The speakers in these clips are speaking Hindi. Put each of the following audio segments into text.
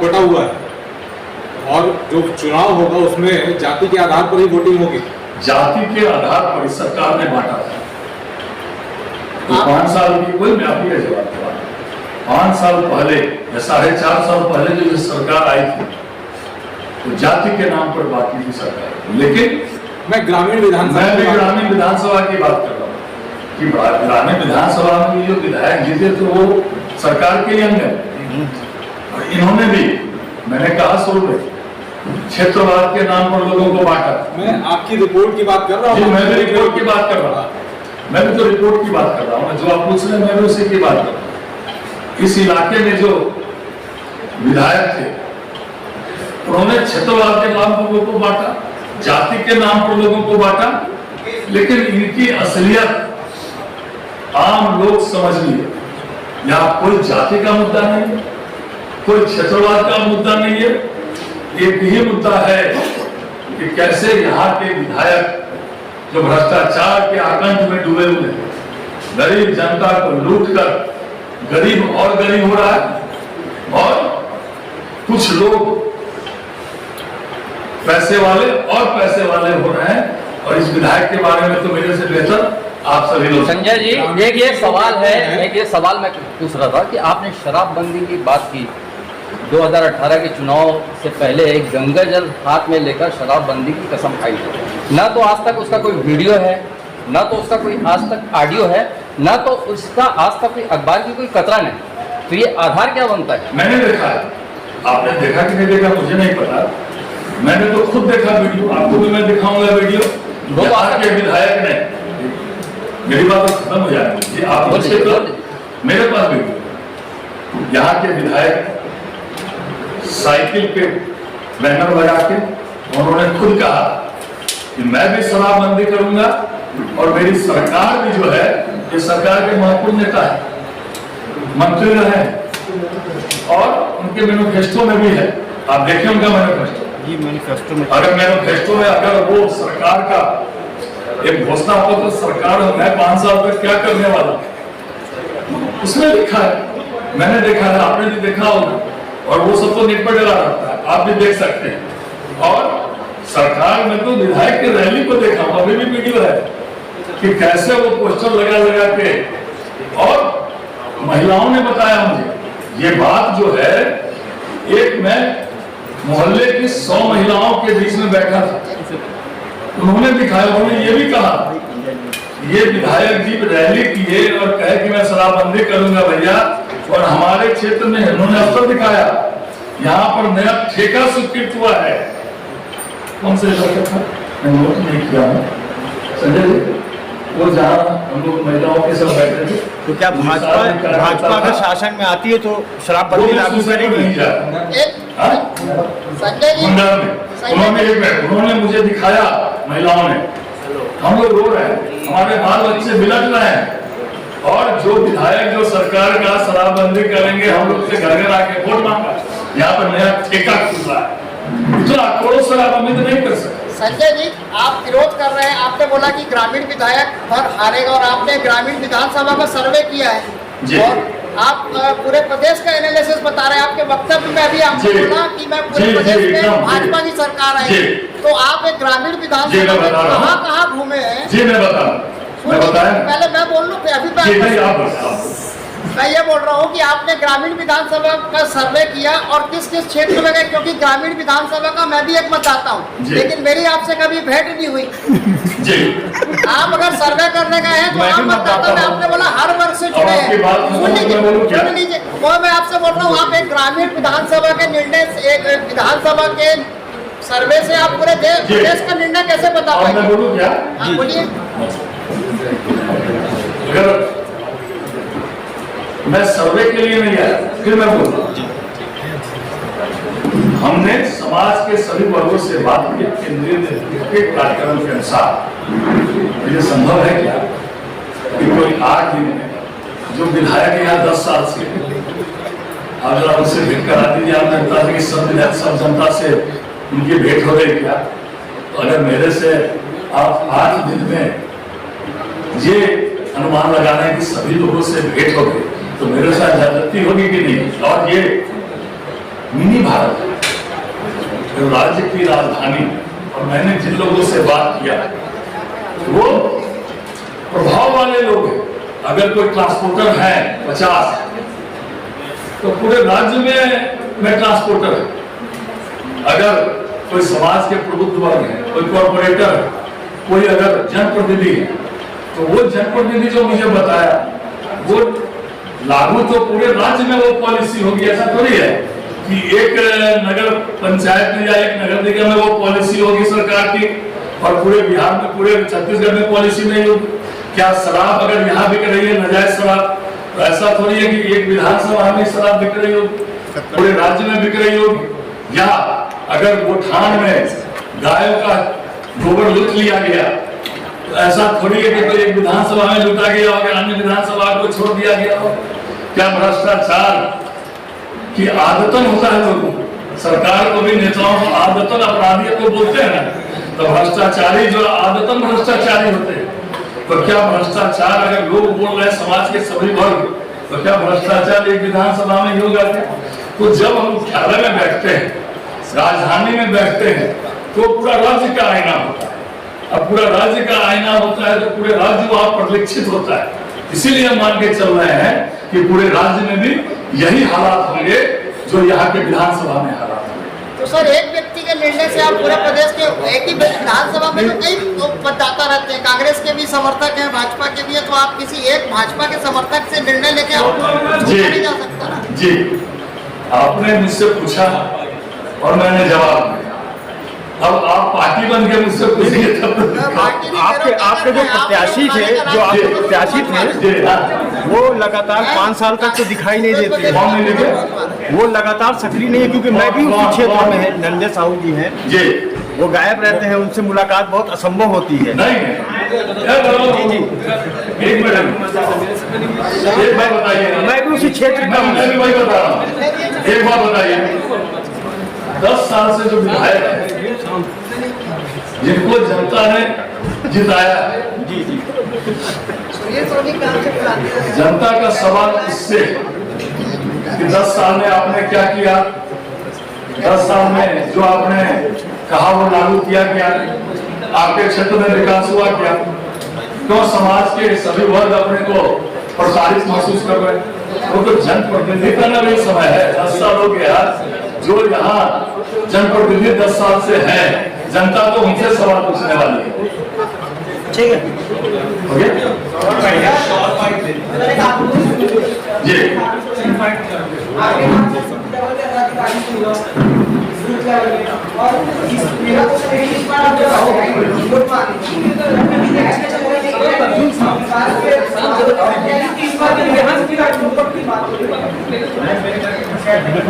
बटा हुआ है और जो चुनाव होगा उसमें जाति के आधार पर ही वोटिंग होगी। जाति के आधार पर सरकार ने बांटा था। तो 5 साल की कोई मैं आपकी का जवाब दे रहा हूं। 5 साल पहले या 4.5 साल पहले जो सरकार आई थी तो जाति के नाम पर बांटी थी सरकार। लेकिन मैं ग्रामीण विधानसभा की बात कर रहा हूँ कि ग्रामीण विधानसभा में जो विधायक जीते तो वो सरकार के अंग है। और इन्होंने भी, मैंने कहा शुरू में, क्षेत्रवाद के नाम पर लोगों को बांटा। मैं आपकी रिपोर्ट की बात कर रहा हूँ। मैं भी रिपोर्ट की बात कर रहा हूँ। मैं भी तो रिपोर्ट की बात कर रहा हूँ। जो आप पूछ रहे हैं मैं भी उसी की बात कर रहा हूँ। इस इलाके में जो विधायक थे उन्होंने क्षेत्रवाद के नाम पर लोगों को बांटा, जाति के नाम पर लोगों को बांटा। लेकिन इनकी असलियत आम लोग समझ लिए। यहाँ कोई जाति का मुद्दा नहीं है, कोई क्षेत्रवाद का मुद्दा नहीं है। एक ही मुद्दा है कि कैसे यहाँ के विधायक जो भ्रष्टाचार के आकंठ में डूबे हुए हैं, गरीब जनता को लूटकर गरीब और गरीब हो रहा है और कुछ लोग पैसे वाले और पैसे वाले हो रहे हैं। और इस विधायक के बारे में तो मेरे से बेहतर आप सभी लोग। संजय जी, एक ये सवाल मैं पूछ रहा था कि आपने शराबबंदी की बात की। 2018 के चुनाव से पहले एक गंगा जल हाथ में लेकर शराबबंदी की कसम खाई थी। ना तो आज तक उसका कोई वीडियो है, ना तो उसका कोई आज तक ऑडियो है, ना तो उसका आज तक कोई अखबार की कोई कतरा नहीं। तो ये आधार क्या बनता है? मैंने देखा है, आपने देखा कि नहीं देखा मुझे नहीं पता। मैंने तो खुद देखा वीडियो, आपको भी मैं दिखाऊंगा वीडियो। यहाँ के विधायक ने, मेरी बात तो खत्म हो जाएगी, आप मेरे पास वीडियो। यहाँ के विधायक साइकिल पे बैनर लगा के उन्होंने खुद कहा कि मैं भी शराबबंदी करूंगा और मेरी सरकार भी जो है, ये सरकार के महत्वपूर्ण नेता है, मंत्री रहे और उनके मैनिफेस्टो में भी है। आप देखिए उनका मैनिफेस्टो। अगर मैनिफेस्टो में अगर वो सरकार का एक घोषणा हो तो सरकार मैं 5 साल तक क्या करने वाला, उसमें लिखा है। मैंने देखा है, आपने भी देखा होगा और वो सब तो नेट पर डला रहता है, आप भी देख सकते हैं। और सरकार में तो विधायक की रैली को देखा, अभी भी वीडियो है कि कैसे वो पोस्टर लगा लगा के, और महिलाओं ने बताया मुझे ये बात जो है। एक मैं मोहल्ले की 100 महिलाओं के बीच में बैठा था, उन्होंने दिखाया, उन्होंने ये भी कहा ये विधायक जी रैली किए और कहे कि मैं शराबबंदी करूंगा भैया। और हमारे क्षेत्र में उन्होंने अवसर दिखाया, यहाँ पर नया ठेका स्वीकृत हुआ है। कौन से नहीं किया है संजय जी, वो जहाँ हम लोग महिलाओं के सब बैठे थे। तो क्या भाजपा के शासन में आती है तो शराबबंदी लागू करेगी? संजय जी उन्होंने मुझे दिखाया, महिलाओं ने, हम लोग रो रहे हैं, हमारे बाल बच्चे बिलट रहे हैं। और जो विधायक जो सरकार का शराबबंदी करेंगे, हम लोग से घर घर आके वोट मांगा, यहाँ पर नया ठेका खुल रहा है। इतना करोड़ शराबबंदी तो नहीं कर सकते। संजय जी, आप विरोध कर रहे हैं, आपने बोला कि ग्रामीण विधायक भर हारेगा और आपने ग्रामीण विधानसभा का सर्वे किया है और आप पूरे प्रदेश का एनालिसिस बता रहे हैं। आपके वक्तव्य में अभी आपने बोला कि मैं पूरे प्रदेश में भाजपा की सरकार आई, तो आप एक ग्रामीण विधानसभा में कहाँ घूमे हैं? जी मैं बताया, पहले मैं बोल लूँ, अभी मैं ये बोल रहा हूँ कि आपने ग्रामीण विधानसभा का सर्वे किया और किस किस क्षेत्र में गए, क्योंकि ग्रामीण विधानसभा का मैं भी एक मतदाता हूँ, लेकिन मेरी आपसे कभी भेंट नहीं हुई। आप अगर सर्वे करने गए हैं तो आम मतदाता में आपने बोला हर वर्ग से जुड़े हैं। सुन लीजिए, वो मैं आपसे बोल रहा हूँ, आप एक ग्रामीण विधानसभा के निर्णय, एक विधानसभा के सर्वे से आप पूरे देश का निर्णय कैसे बता पाएंगे? बोलिए। मैं सर्वे के लिए नहीं आया, फिर मैं बोल रहा हूं, हमने समाज के सभी वर्गों से बात की। केंद्रीय नेतृत्व के कार्यक्रम के अनुसार ये संभव है क्या कि कोई 8 दिन में जो विधायक यहाँ 10 साल से, अगर आप उनसे भेंट करा दीजिए, आप जनता से सब विधायक सब जनता से उनकी भेंट हो गई क्या? तो अगर मेरे से आप 8 दिन में ये अनुमान लगा रहे हैं कि सभी लोगों से भेंट हो गई, तो मेरे साथ ज्यादती होगी कि नहीं? और ये मिनी भारत है, जो राज्य की राजधानी। और मैंने जिन लोगों से बात किया वो प्रभाव वाले लोग हैं। अगर कोई ट्रांसपोर्टर है 50 तो पूरे राज्य में ट्रांसपोर्टर है। अगर कोई समाज के प्रबुद्ध वर्ग है, कोई कॉर्पोरेटर है, कोई अगर जनप्रतिनिधि है, तो वो जनप्रतिनिधि जो मुझे बताया वो लागू तो पूरे राज्य में वो पॉलिसी होगी। ऐसा थोड़ी है कि एक नगर पंचायत में या एक नगर निगम में वो पॉलिसी होगी सरकार की और पूरे बिहार में, पूरे छत्तीसगढ़ में पॉलिसी नहीं होगी। क्या शराब अगर यहाँ बिक रही है, नाजायज शराब, तो ऐसा थोड़ी है कि एक विधानसभा में शराब बिक रही होगी, पूरे राज्य में बिक रही होगी। या अगर गोठान में गायों का गोबर लूट लिया गया तो ऐसा थोड़ी है कि तो एक विधानसभा में लूटा गया और अन्य विधानसभा को छोड़ दिया गया हो। क्या भ्रष्टाचार की आदतन होता है लोगों को? सरकार को भी, नेताओं को आदतन अपराधी को बोलते हैं ना, तो भ्रष्टाचारी जो आदतन भ्रष्टाचारी होते हैं। तो क्या भ्रष्टाचार अगर लोग बोल रहे हैं समाज के सभी वर्ग, तो क्या भ्रष्टाचार एक विधानसभा में होगा? तो जब हम मुख्यालय में बैठते हैं, राजधानी में बैठते हैं, तो पूरा राज्य का आईना होता है। अब पूरा राज्य का आईना होता है तो पूरे राज्य वहां परिलक्षित होता है। इसीलिए हम मान के चल रहे हैं कि पूरे राज्य में भी यही हालात होंगे जो यहाँ के विधानसभा में हालात होंगे। तो सर, एक व्यक्ति के निर्णय से आप पूरे प्रदेश के एक ही विधानसभा में तो कई मतदाता रहते हैं, कांग्रेस के भी समर्थक हैं, भाजपा के भी है, तो आप किसी एक भाजपा के समर्थक से निर्णय लेके आप नहीं जा सकता? जी, आपने मुझसे पूछा और मैंने जवाब दिया। अब आप पार्टी बन के मुझसे पूछिए तब आपके जो प्रत्याशी थे, जो आपके प्रत्याशी थे, वो लगातार 5 साल तक तो दिखाई नहीं देते। वो लगातार सक्रिय नहीं है, क्योंकि मैं भी उसी क्षेत्र में है, नंदे साहू जी हैं जी, वो गायब रहते हैं, उनसे मुलाकात बहुत असंभव होती है। नहीं जी, एक मिनट, एक बात बताइए। मैं भी उसी क्षेत्र का मैं भी वही बता रहा हूँ। एक बात बताइए, 10 साल से जो विधायक है जिनको जनता ने जिताया, जी जी, जनता का सवाल इससे कि 10 साल में आपने क्या किया, 10 साल में जो आपने कहा वो लागू किया क्या, आपके क्षेत्र में विकास हुआ क्या, क्यों समाज के सभी वर्ग अपने को प्रसारित महसूस कर रहे हैं? वो तो जनप्रतिनिधि का भी समय है। 10 साल हो गया जो यहाँ जनप्रतिनिधि 10 साल से है, जनता तो उनसे सवाल पूछने वाली है। ठीक है, जी,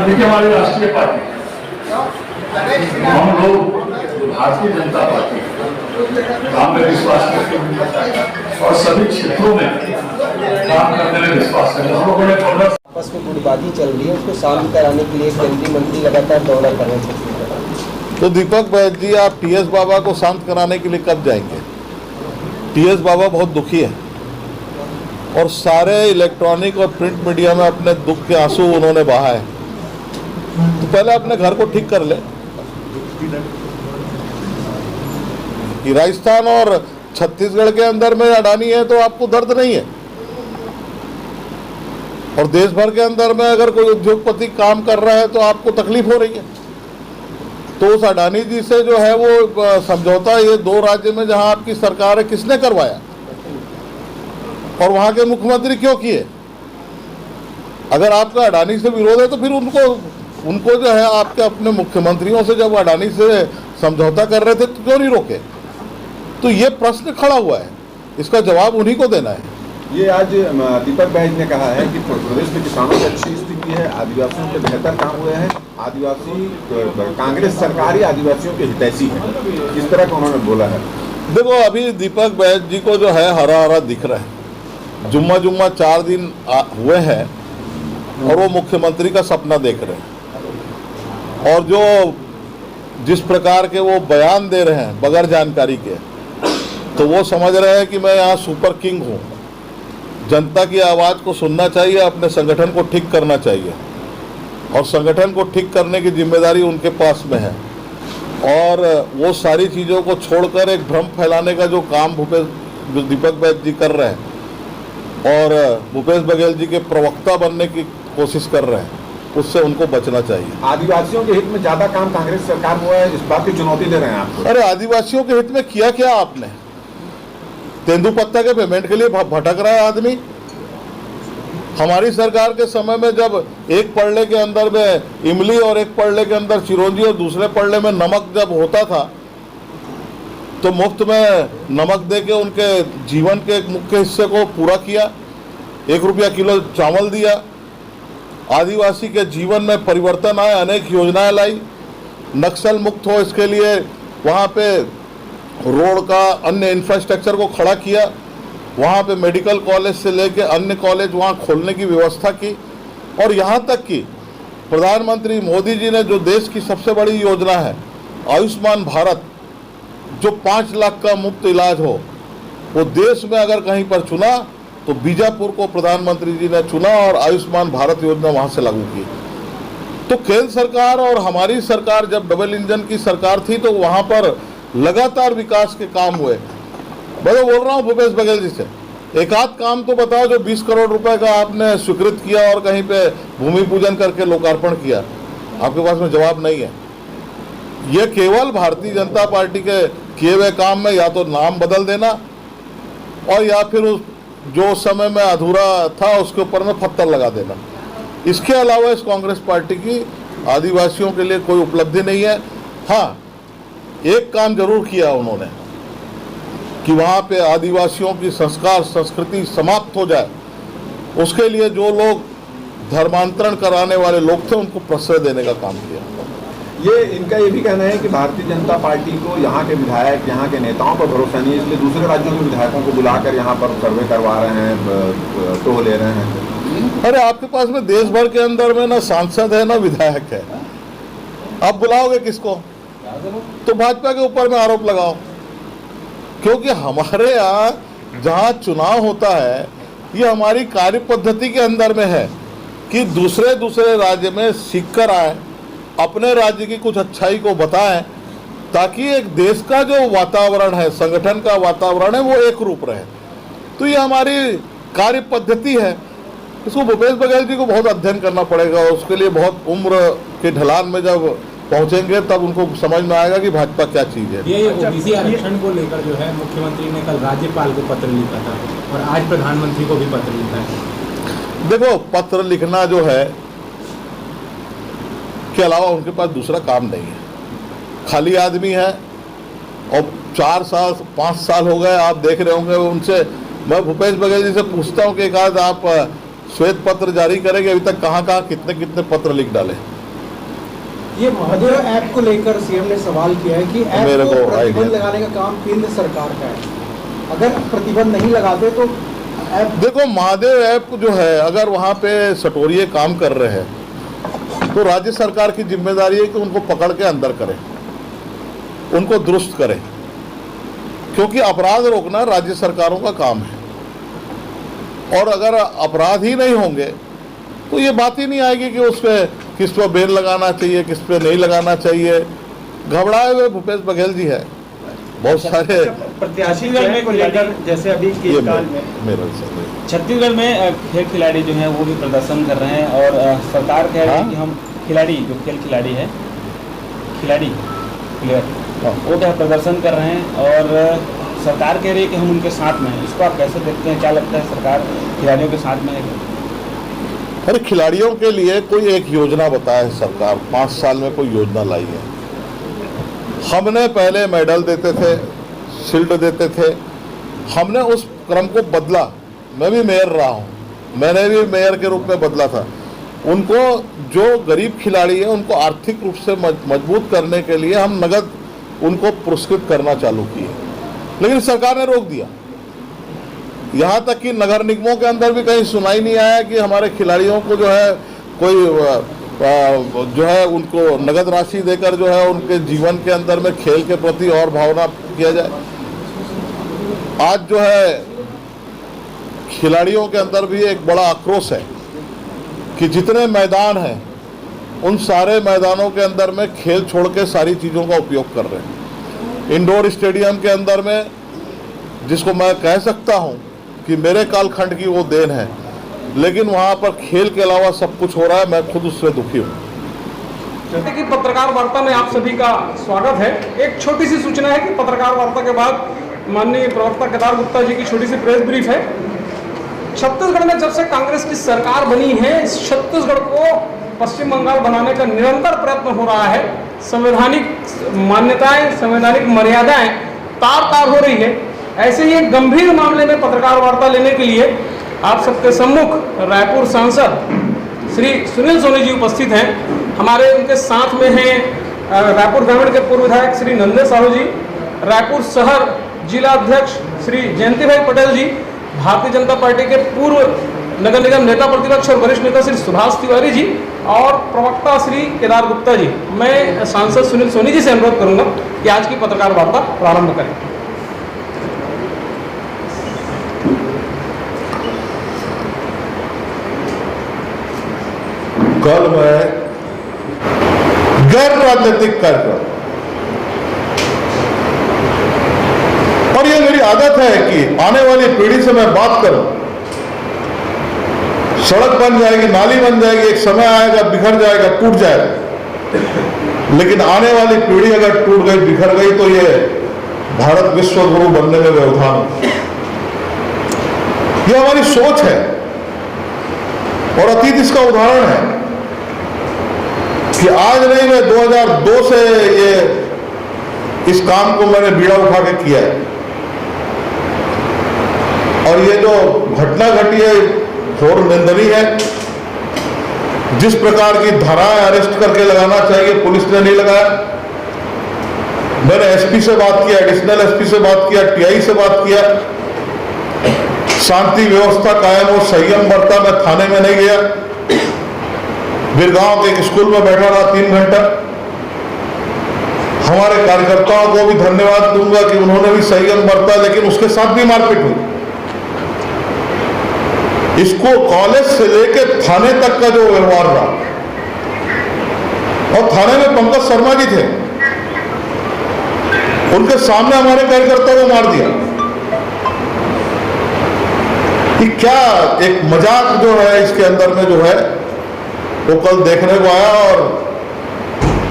देखिए हमारी राष्ट्रीय पार्टी, हम लोग भारतीय जनता पार्टी काम में विश्वास करते हैं और सभी क्षेत्रों में काम करने में विश्वास करते हैं। हम लोगों ने आपस में गुटबाजी चल रही है, उसको शांत कराने के लिए केंद्रीय मंत्री लगातार दौरा कर रहे हैं। तो दीपक बैद जी, आप टीएस बाबा को शांत कराने के लिए कब जाएंगे? टीएस बाबा बहुत दुखी है और सारे इलेक्ट्रॉनिक और प्रिंट मीडिया में अपने दुख के आंसू उन्होंने बहा है। तो पहले अपने घर को ठीक कर ले। कि राजस्थान और छत्तीसगढ़ के अंदर में अडानी है तो आपको दर्द नहीं है, और देश भर के अंदर में अगर कोई उद्योगपति काम कर रहा है तो आपको तकलीफ हो रही है। तो उस अडानी जी से जो है वो समझौता ये 2 राज्य में जहां आपकी सरकार है, किसने करवाया और वहां के मुख्यमंत्री क्यों किए? अगर आपका अडानी से विरोध है तो फिर उनको जो है आपके अपने मुख्यमंत्रियों से जब अडानी से समझौता कर रहे थे तो क्यों नहीं रोके? तो ये प्रश्न खड़ा हुआ है, इसका जवाब उन्हीं को देना है। ये आज दीपक बैज ने कहा है कि प्रदेश में किसानों की अच्छी स्थिति है, आदिवासियों के बेहतर काम हुए हैं, आदिवासी कांग्रेस सरकार ही आदिवासियों के हितैषी है, इस तरह का उन्होंने बोला है। देखो, अभी दीपक बैज जी को जो है हरा हरा दिख रहा है, जुम्मा 4 दिन हुए हैं और वो मुख्यमंत्री का सपना देख रहे हैं, और जो जिस प्रकार के वो बयान दे रहे हैं बगैर जानकारी के, तो वो समझ रहे हैं कि मैं यहाँ सुपर किंग हूँ। जनता की आवाज़ को सुनना चाहिए, अपने संगठन को ठीक करना चाहिए। और संगठन को ठीक करने की जिम्मेदारी उनके पास में है। और वो सारी चीज़ों को छोड़कर एक भ्रम फैलाने का जो काम दीपक बैज जी कर रहे हैं और भूपेश बघेल जी के प्रवक्ता बनने की कोशिश कर रहे हैं, उससे उनको बचना चाहिए। आदिवासियों के हित में ज्यादा काम कांग्रेस सरकार हुआ है, इस बात की चुनौती दे रहे हैं आपको। अरे आदिवासियों के हित में किया क्या आपने? तेंदुपत्ता के पेमेंट के लिए भटक रहा है आदमी। हमारी सरकार के समय में जब एक पड़ले के अंदर में इमली और एक पड़ले के अंदर चिरौंजी और दूसरे पड़ले में नमक जब होता था तो मुफ्त में नमक दे के उनके जीवन के एक मुख्य हिस्से को पूरा किया, 1 रुपया किलो चावल दिया, आदिवासी के जीवन में परिवर्तन आए, अनेक योजनाएं लाई, नक्सल मुक्त हो इसके लिए वहाँ पे रोड का अन्य इंफ्रास्ट्रक्चर को खड़ा किया, वहाँ पे मेडिकल कॉलेज से लेके अन्य कॉलेज वहाँ खोलने की व्यवस्था की। और यहाँ तक कि प्रधानमंत्री मोदी जी ने जो देश की सबसे बड़ी योजना है आयुष्मान भारत, जो 5 लाख का मुफ्त इलाज हो, वो देश में अगर कहीं पर चुना तो बीजापुर को प्रधानमंत्री जी ने चुना और आयुष्मान भारत योजना वहाँ से लागू की। तो केंद्र सरकार और हमारी सरकार जब डबल इंजन की सरकार थी तो वहाँ पर लगातार विकास के काम हुए। मैं तो बोल रहा हूँ भूपेश बघेल जी से, एक आध काम तो बताओ जो 20 करोड़ रुपए का आपने स्वीकृत किया और कहीं पे भूमि पूजन करके लोकार्पण किया। आपके पास में जवाब नहीं है। ये केवल भारतीय जनता पार्टी के किए हुए काम में या तो नाम बदल देना और या फिर उस जो समय में अधूरा था उसके ऊपर में पत्थर लगा देना। इसके अलावा इस कांग्रेस पार्टी की आदिवासियों के लिए कोई उपलब्धि नहीं है। हाँ, एक काम जरूर किया उन्होंने कि वहाँ पे आदिवासियों की संस्कार संस्कृति समाप्त हो जाए, उसके लिए जो लोग धर्मांतरण कराने वाले लोग थे उनको प्रश्रय देने का काम किया। ये इनका ये भी कहना है कि भारतीय जनता पार्टी को यहाँ के विधायक, यहाँ के नेताओं पर भरोसा नहीं है, इसलिए दूसरे राज्यों के विधायकों को बुलाकर यहाँ पर सर्वे करवा रहे हैं, टोह ले रहे हैं। अरे आपके पास में देश भर के अंदर में ना सांसद है ना विधायक है, आप बुलाओगे किसको? तो भाजपा के ऊपर में आरोप लगाओ, क्योंकि हमारे यहाँ जहाँ चुनाव होता है ये हमारी कार्य पद्धति के अंदर में है कि दूसरे राज्य में सीख कर आए, अपने राज्य की कुछ अच्छाई को बताएं, ताकि एक देश का जो वातावरण है, संगठन का वातावरण है, वो एक रूप रहे। तो ये हमारी कार्य पद्धति है। इसको भूपेश बघेल जी को बहुत अध्ययन करना पड़ेगा, उसके लिए बहुत उम्र के ढलान में जब पहुंचेंगे तब उनको समझ में आएगा कि भाजपा क्या चीज़ है। ये ओबीसी आरक्षण को लेकर जो है मुख्यमंत्री ने कल राज्यपाल को पत्र लिखा था और आज प्रधानमंत्री को भी पत्र लिखा है। देखो, पत्र लिखना जो है के अलावा उनके पास दूसरा काम नहीं है, खाली आदमी है। और 4 साल 5 साल हो गए, आप देख रहे होंगे उनसे। मैं भूपेश बघेल जी से पूछता हूँ कि एक आध आप श्वेत पत्र जारी करेंगे, अभी तक कहाँ कितने पत्र लिख डाले। ये महादेव ऐप को लेकर सीएम ने सवाल किया है कि ऐप को प्रतिबंध लगाने का काम केंद्र सरकार का है, अगर प्रतिबंध नहीं लगाते तो ऐप। देखो, महादेव ऐप जो है अगर वहाँ पे सटोरिये काम कर रहे हैं तो राज्य सरकार की जिम्मेदारी है कि उनको पकड़ के अंदर करें, उनको दुरुस्त करें, क्योंकि अपराध रोकना राज्य सरकारों का काम है। और अगर अपराध ही नहीं होंगे तो ये बात ही नहीं आएगी कि उस पर किस पर बैन लगाना चाहिए, किस पे नहीं लगाना चाहिए। घबराए हुए भूपेश बघेल जी है, बहुत सारे छत्तीसगढ़ में लेकर, जैसे अभी छत्तीसगढ़ में खेल खिलाड़ी जो हैं वो भी प्रदर्शन कर रहे हैं और सरकार कह रही है कि हम खिलाड़ी जो खेल खिलाड़ी है, खिलाड़ी प्लेयर, वो क्या प्रदर्शन कर रहे हैं और सरकार कह रही है कि हम उनके साथ में हैं। इसको आप कैसे देखते हैं? क्या लगता है सरकार खिलाड़ियों के साथ में है? अरे खिलाड़ियों के लिए कोई एक योजना बताए सरकार, 5 साल में कोई योजना लाई है। हमने पहले मेडल देते थे, शील्ड देते थे, हमने उस क्रम को बदला। मैं भी मेयर रहा हूँ, मैंने भी मेयर के रूप में बदला था। उनको जो गरीब खिलाड़ी है उनको आर्थिक रूप से मजबूत करने के लिए हम नगद उनको पुरस्कृत करना चालू किए, लेकिन सरकार ने रोक दिया। यहाँ तक कि नगर निगमों के अंदर भी कहीं सुनाई नहीं आया कि हमारे खिलाड़ियों को जो है कोई जो है उनको नगद राशि देकर जो है उनके जीवन के अंदर में खेल के प्रति और भावना किया जाए। आज जो है खिलाड़ियों के अंदर भी एक बड़ा आक्रोश है कि जितने मैदान हैं उन सारे मैदानों के अंदर में खेल छोड़ के सारी चीज़ों का उपयोग कर रहे हैं। इंडोर स्टेडियम के अंदर में, जिसको मैं कह सकता हूं कि मेरे कालखंड की वो देन है, लेकिन वहां पर खेल के अलावा सब कुछ हो रहा है। मैं खुद उससे दुखी हूं। की पत्रकार वार्ता में आप सभी का स्वागत है। एक छोटी सी सूचना है कि पत्रकार वार्ता के बाद माननीय प्रवक्ता केदार गुप्ता जी की छोटी सी प्रेस ब्रीफ है। छत्तीसगढ़ में जब से कांग्रेस की सरकार बनी है, छत्तीसगढ़ को पश्चिम बंगाल बनाने का निरंतर प्रयत्न हो रहा है। संवैधानिक मान्यताएं, संवैधानिक मर्यादाएं तार तार हो रही है। ऐसे ही एक गंभीर मामले में पत्रकार वार्ता लेने के लिए आप सबके सम्मुख रायपुर सांसद श्री सुनील सोनी जी उपस्थित हैं। हमारे उनके साथ में हैं रायपुर ग्रामीण के पूर्व विधायक श्री नंदे साहू जी, रायपुर शहर जिला अध्यक्ष श्री जयंती भाई पटेल जी, भारतीय जनता पार्टी के पूर्व नगर निगम नेता प्रतिपक्ष और वरिष्ठ नेता श्री सुभाष तिवारी जी और प्रवक्ता श्री केदार गुप्ता जी। मैं सांसद सुनील सोनी जी से अनुरोध करूंगा कि आज की पत्रकार वार्ता प्रारंभ करें। कल मैं गैर राजनीतिक कार्यक्रम, और ये मेरी आदत है कि आने वाली पीढ़ी से मैं बात करूं। सड़क बन जाएगी, नाली बन जाएगी, एक समय आएगा बिखर जाएगा, टूट जाएगा, लेकिन आने वाली पीढ़ी अगर टूट गई, बिखर गई, तो ये भारत विश्व गुरु बनने में व्यवधान हो। ये हमारी सोच है और अतीत इसका उदाहरण है कि आज नहीं, मैं 2002 से ये इस काम को मैंने बीड़ा उठा के किया है। और ये जो घटना घटी है घोर निंदनीय है। जिस प्रकार की धाराएं अरेस्ट करके लगाना चाहिए, पुलिस ने नहीं लगाया। मैंने एसपी से बात किया, एडिशनल एसपी से बात किया, टीआई से बात किया। शांति व्यवस्था कायम हो, संयम बरता। मैं थाने में नहीं गया, बिरगांव के एक स्कूल में बैठा रहा 3 घंटा। हमारे कार्यकर्ताओं को भी धन्यवाद दूंगा कि उन्होंने भी संयम बरता, लेकिन उसके साथ भी मारपीट हुई। इसको कॉलेज से लेके थाने तक का जो व्यवहार रहा, और थाने में पंकज शर्मा जी थे, उनके सामने हमारे कार्यकर्ता को मार दिया। कि क्या एक मजाक जो है इसके अंदर में जो है वो कल देखने को आया, और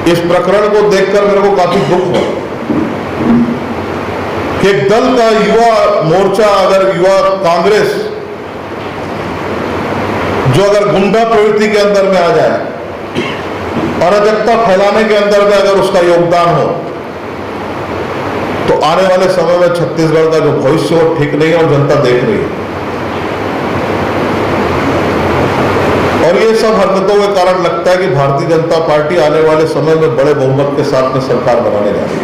इस प्रकरण को देखकर मेरे को काफी दुख हुआ कि एक दल का युवा मोर्चा, अगर युवा कांग्रेस जो अगर गुंडा प्रवृत्ति के अंदर में आ जाए, अराजकता फैलाने के अंदर में अगर उसका योगदान हो, तो आने वाले समय में छत्तीसगढ़ का जो भविष्य हो ठीक नहीं है, और जनता देख रही है। और ये सब हरकतों के कारण लगता है कि भारतीय जनता पार्टी आने वाले समय में बड़े बहुमत के साथ में सरकार बनाने जा रही है।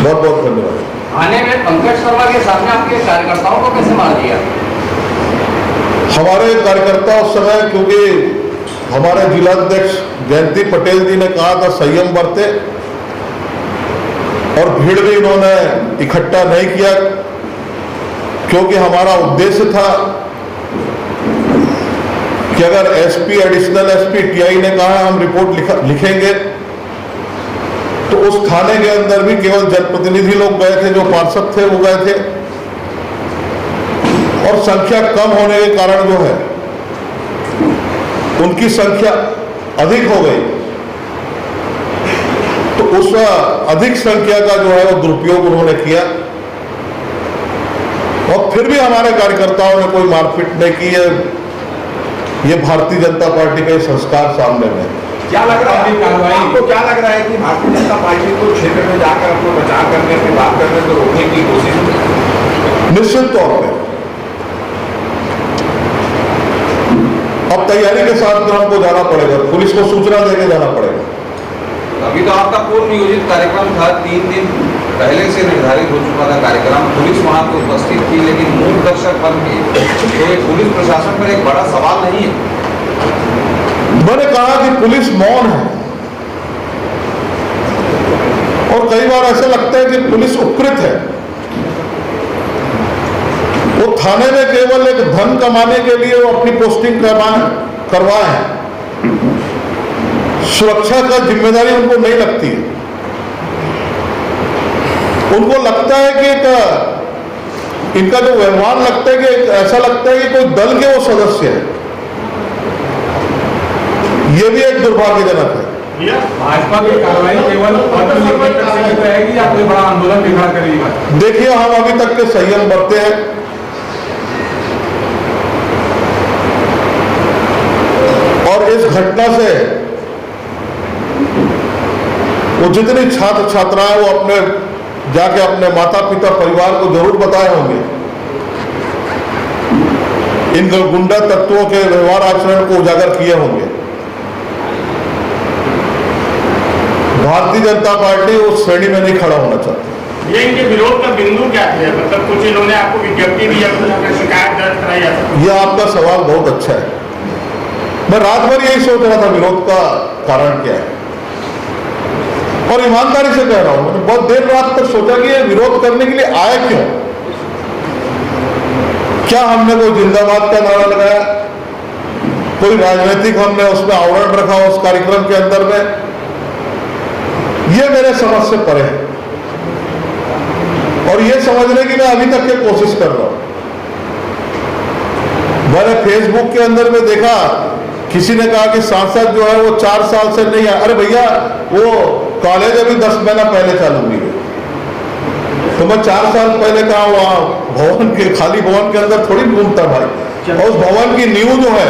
बहुत बहुत धन्यवाद। आने में पंकज शर्मा के सामने आपके कार्यकर्ताओं को कैसे मार दिया? हमारे कार्यकर्ता उस समय, क्योंकि हमारे जिलाध्यक्ष जयंती पटेल जी ने कहा था संयम बरते, और भीड़ भी इन्होंने इकट्ठा नहीं किया, क्योंकि हमारा उद्देश्य था कि अगर एसपी, एडिशनल एसपी, टीआई ने कहा हम रिपोर्ट लिखेंगे, तो उस थाने के अंदर भी केवल जनप्रतिनिधि लोग गए थे, जो पार्षद थे वो गए थे, और संख्या कम होने के कारण जो है उनकी संख्या अधिक हो गई। तो उस अधिक संख्या का जो है वो दुरुपयोग उन्होंने किया, और फिर भी हमारे कार्यकर्ताओं ने कोई मारपीट नहीं की है। ये भारतीय जनता पार्टी का संस्कार सामने में। क्या लग रहा है आपको, क्या लग रहा है कि भारतीय जनता पार्टी को क्षेत्र में जाकर अपना बचाव करने की बात करने को रोकने की कोशिश? निश्चित तौर पे अब तैयारी के साथ हमको जाना पड़ेगा, पुलिस को सूचना देके जाना पड़ेगा। अभी तो आपका पूर्व नियोजित कार्यक्रम था, 3 दिन पहले से निर्धारित हो चुका था कार्यक्रम, पुलिस वहां पे उपस्थित थी, लेकिन मूल दर्शक बन के, तो ये पुलिस प्रशासन पर एक बड़ा सवाल नहीं है? मैंने कहा कि पुलिस मौन है, और कई बार ऐसा लगता है कि पुलिस उपकृत है। वो थाने में केवल एक धन कमाने के लिए वो अपनी पोस्टिंग करवाए हैं, सुरक्षा का जिम्मेदारी उनको नहीं लगती है। उनको लगता है कि इनका जो व्यवहार लगता है कि ऐसा लगता है कि कोई दल के वो सदस्य है। ये भी एक दुर्भाग्यजनक है। भाजपा की कार्रवाई केवल रहेगी या कोई बड़ा आंदोलन बिहार करेगा? देखिए, हम अभी तक के संयम बरते हैं और इस घटना से वो जितने छात्र छात्राएं वो अपने जाके अपने माता पिता परिवार को जरूर बताए होंगे। इन गुंडा तत्वों के व्यवहार आचरण को उजागर किए होंगे। भारतीय जनता पार्टी उस श्रेणी में नहीं खड़ा होना चाहती। ये इनके विरोध का बिंदु क्या है? मतलब कुछ इन्होंने आपको विज्ञप्ति दी या शिकायत दर्ज कराई? ये आपका सवाल बहुत अच्छा है। मैं रात भर यही सोच रहा था विरोध का कारण क्या है, और ईमानदारी से कह रहा हूं, मैंने बहुत देर रात तक सोचा कि ये विरोध करने के लिए आया क्यों। क्या हमने कोई जिंदाबाद का नारा लगाया, कोई राजनीतिक हमने उसमें आवरण रखा उस कार्यक्रम के अंदर में? ये मेरे समझ से परे है और ये समझने की मैं अभी तक की कोशिश कर रहा हूं। मैंने फेसबुक के अंदर में देखा, किसी ने कहा कि सांसद जो है वो 4 साल से नहीं है। अरे भैया, वो कॉलेज अभी 10 महीना पहले चालू हुई है, तो मैं 4 साल पहले कहा वहां भवन के खाली भवन के अंदर थोड़ी घूमता भाई। और उस भवन की नींव जो है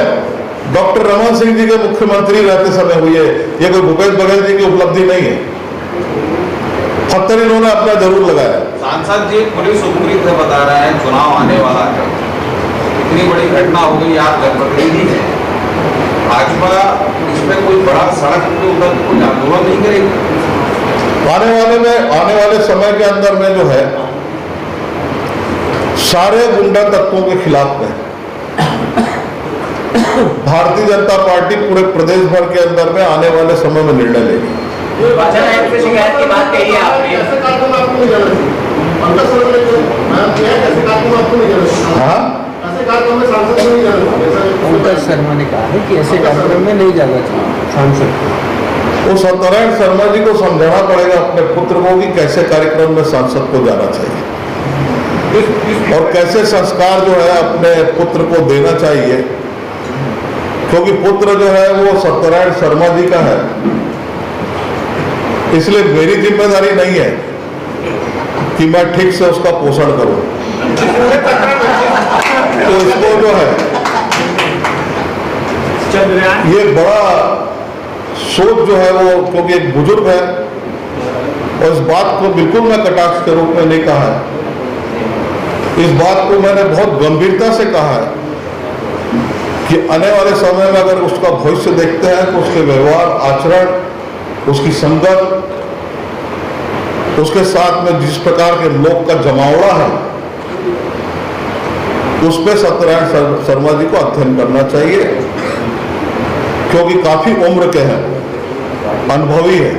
डॉक्टर रमन सिंह जी के मुख्यमंत्री रहते समय हुई है। ये कोई भूपेश बघेल जी की उपलब्धि नहीं है। पत्थर इन्होंने अपना जरूर लगाया। सांसद जी पुलिस उपकृत है, बता रहे हैं चुनाव आने वाला है, इतनी बड़ी घटना हो गई, आप जनप्रतिनिधि हैं, भाजपा इसमें कोई बड़ा सड़क के ऊपर कोई आंदोलन नहीं करेगी? आने वाले समय के अंदर में जो है सारे गुंडा तत्वों के खिलाफ में भारतीय जनता पार्टी पूरे प्रदेश भर के अंदर में आने वाले समय में निर्णय लेगी। शिकायत की बात कही है आपने, पंकज शर्मा ने कहा है कि ऐसे कार्यक्रम में नहीं जाना चाहिए सांसद। वो सत्यनारायण शर्मा जी को समझाना पड़ेगा अपने पुत्र को कि कैसे कार्यक्रम में सांसद को जाना चाहिए और कैसे संस्कार जो है अपने पुत्र को देना चाहिए, क्योंकि पुत्र जो है वो सत्यनारायण शर्मा जी का है। इसलिए मेरी जिम्मेदारी नहीं है कि मैं ठीक से उसका पोषण करूं। तो इसको जो है ये बड़ा सोच जो है वो, क्योंकि एक बुजुर्ग है और इस बात को बिल्कुल मैं कटाक्ष के रूप में नहीं कहा है, इस बात को मैंने बहुत गंभीरता से कहा है कि आने वाले समय में अगर उसका भविष्य देखते हैं तो उसके व्यवहार आचरण, उसकी संगत, उसके साथ में जिस प्रकार के लोग का जमावड़ा है, उस पर सत्यनारायण शर्मा जी को अध्ययन करना चाहिए, क्योंकि काफी उम्र के हैं, अनुभवी है।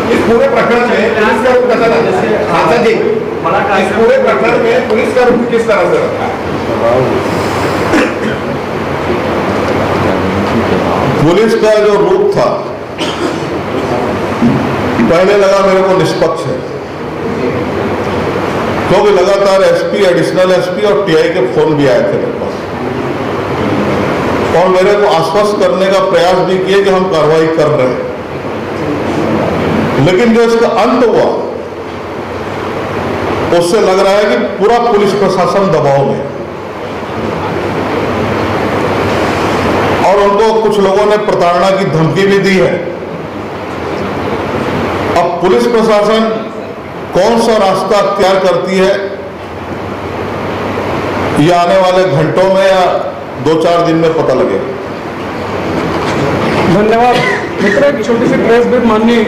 इस पूरे प्रकरण में पुलिस का रूप कैसा था? जी, इस पूरे प्रकरण में पुलिस का रूप किस तरह से रखा? पुलिस का जो रूप था, पहले लगा मेरे को निष्पक्ष है, क्योंकि लगातार एसपी, एडिशनल एसपी और टीआई के फोन भी आए थे मेरे पास और मेरे को आश्वस्त करने का प्रयास भी किए कि हम कार्रवाई कर रहे हैं। लेकिन जो इसका अंत हुआ उससे लग रहा है कि पूरा पुलिस प्रशासन दबाव में, और उनको कुछ लोगों ने प्रताड़ना की धमकी भी दी है। अब पुलिस प्रशासन कौन सा रास्ता अख्तियार करती है, ये आने वाले घंटों में या 2-4 दिन में पता लगेगा। धन्यवाद मित्र। एक छोटी सी प्रेस ब्रीफ माननीय।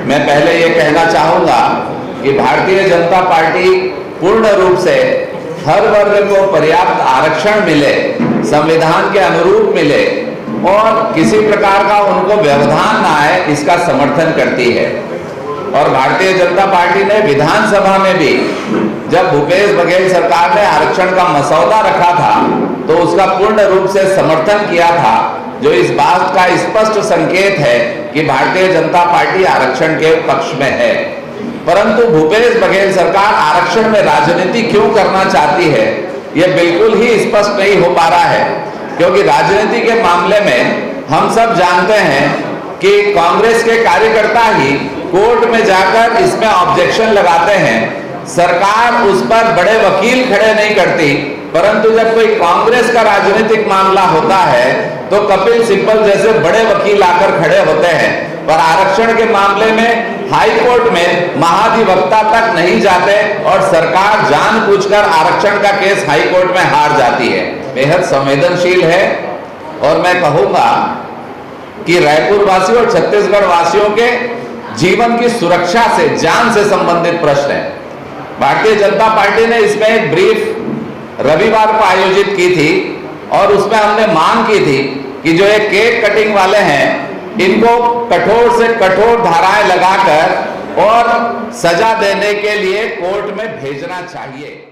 मैं पहले ये कहना चाहूंगा कि भारतीय जनता पार्टी पूर्ण रूप से हर वर्ग को पर्याप्त आरक्षण मिले, संविधान के अनुरूप मिले और किसी प्रकार का उनको व्यवधान ना आए, इसका समर्थन करती है। और भारतीय जनता पार्टी ने विधानसभा में भी जब भूपेश बघेल सरकार ने आरक्षण का मसौदा रखा था तो तो उसका पूर्ण रूप से समर्थन किया था, जो इस बात का स्पष्ट संकेत है कि भारतीय जनता पार्टी आरक्षण के पक्ष में है। परंतु भूपेश बघेल सरकार आरक्षण में राजनीति क्यों करना चाहती है, यह बिल्कुल ही स्पष्ट नहीं हो पा रहा है, क्योंकि राजनीति के मामले में हम सब जानते हैं कि कांग्रेस के कार्यकर्ता ही कोर्ट में जाकर इसमें ऑब्जेक्शन लगाते हैं। सरकार उस पर बड़े वकील खड़े नहीं करती, परंतु जब कोई कांग्रेस का राजनीतिक मामला होता है तो कपिल सिब्बल जैसे बड़े वकील आकर खड़े होते हैं। पर आरक्षण के मामले में हाई कोर्ट में महाधिवक्ता तक नहीं जाते और सरकार जानबूझकर आरक्षण का केस हाई कोर्ट में हार जाती है। बेहद संवेदनशील है और मैं कहूंगा कि रायपुर वासियों और छत्तीसगढ़ वासियों के जीवन की सुरक्षा से, जान से संबंधित प्रश्न है। भारतीय जनता पार्टी ने इसमें एक ब्रीफ रविवार को आयोजित की थी और उसमें हमने मांग की थी कि जो ये केक कटिंग वाले हैं इनको कठोर से कठोर धाराएं लगाकर और सजा देने के लिए कोर्ट में भेजना चाहिए।